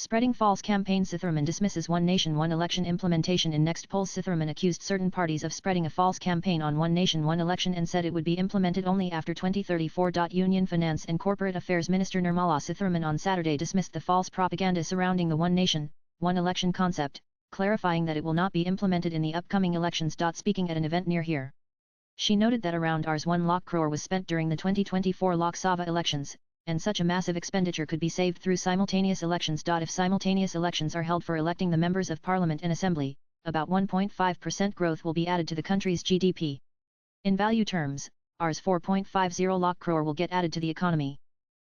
Spreading false campaign. Sitharaman dismisses One Nation One Election implementation in next polls. Sitharaman accused certain parties of spreading a false campaign on One Nation One Election and said it would be implemented only after 2034. Union Finance and Corporate Affairs Minister Nirmala Sitharaman on Saturday dismissed the false propaganda surrounding the One Nation, One Election concept, clarifying that it will not be implemented in the upcoming elections. Speaking at an event near here, she noted that around Rs 1 lakh crore was spent during the 2024 Lok Sabha elections, and such a massive expenditure could be saved through simultaneous elections. If simultaneous elections are held for electing the members of parliament and assembly, about 1.5% growth will be added to the country's GDP. In value terms, Rs 4.50 lakh crore will get added to the economy.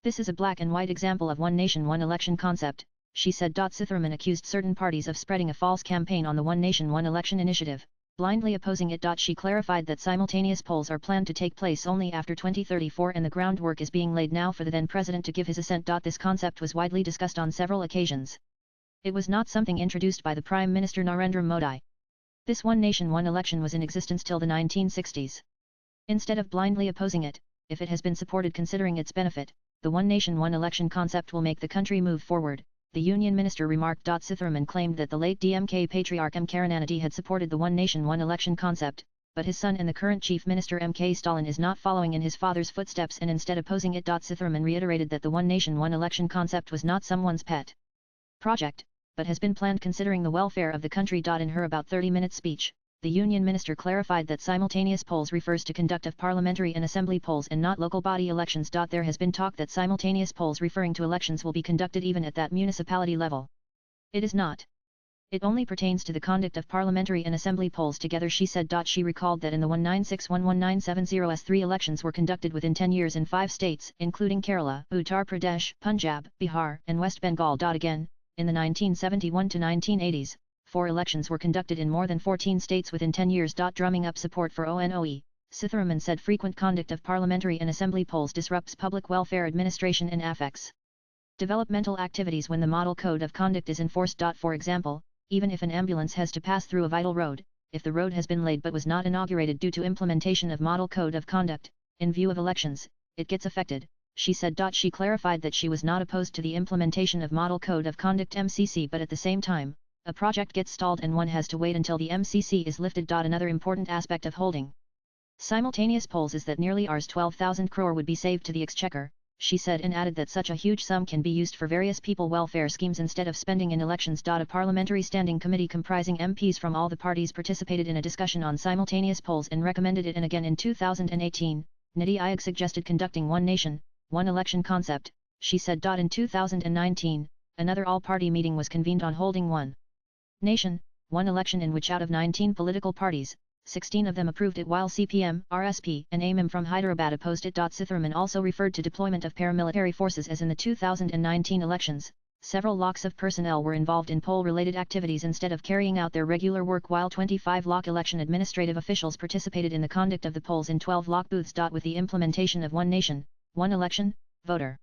This is a black and white example of One Nation One Election concept, she said. Sitharaman accused certain parties of spreading a false campaign on the One Nation One Election initiative, blindly opposing it. She clarified that simultaneous polls are planned to take place only after 2034 and the groundwork is being laid now for the then president to give his assent. This concept was widely discussed on several occasions. It was not something introduced by the Prime Minister Narendra Modi. This One Nation One Election was in existence till the 1960s. Instead of blindly opposing it, if it has been supported considering its benefit, the One Nation One Election concept will make the country move forward, the Union Minister remarked. Sitharaman claimed that the late DMK patriarch M. Karunanidhi had supported the One Nation One Election concept, but his son and the current Chief Minister M.K. Stalin is not following in his father's footsteps and instead opposing it. Sitharaman reiterated that the One Nation One Election concept was not someone's pet project, but has been planned considering the welfare of the country. In her about 30-minute speech, the Union Minister clarified that simultaneous polls refers to conduct of parliamentary and assembly polls and not local body elections. There has been talk that simultaneous polls referring to elections will be conducted even at that municipality level. It is not. It only pertains to the conduct of parliamentary and assembly polls together, she said. She recalled that in the 1961-1970s 3 elections were conducted within 10 years in 5 states, including Kerala, Uttar Pradesh, Punjab, Bihar, and West Bengal. Again, in the 1971-1980s, 4 elections were conducted in more than 14 states within 10 years. Drumming up support for ONOE, Sitharaman said frequent conduct of parliamentary and assembly polls disrupts public welfare administration and affects developmental activities when the model code of conduct is enforced. For example, even if an ambulance has to pass through a vital road, if the road has been laid but was not inaugurated due to implementation of model code of conduct, in view of elections, it gets affected, she said. She clarified that she was not opposed to the implementation of model code of conduct MCC, but at the same time, a project gets stalled and one has to wait until the MCC is lifted. Another important aspect of holding simultaneous polls is that nearly Rs 12,000 crore would be saved to the exchequer, she said, and added that such a huge sum can be used for various people welfare schemes instead of spending in elections. A parliamentary standing committee comprising MPs from all the parties participated in a discussion on simultaneous polls and recommended it, and again in 2018, Niti Aayog suggested conducting One Nation, One Election concept, she said. In 2019, another all-party meeting was convened on holding One Nation, One Election, in which out of 19 political parties, 16 of them approved it while CPM, RSP, and AMM from Hyderabad opposed it. Sitharaman also referred to deployment of paramilitary forces as in the 2019 elections. Several lakhs of personnel were involved in poll-related activities instead of carrying out their regular work, while 25 lakh election administrative officials participated in the conduct of the polls in 12 lakh booths. With the implementation of One Nation, One Election, voter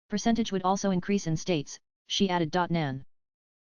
percentage would also increase in states, she added. Nan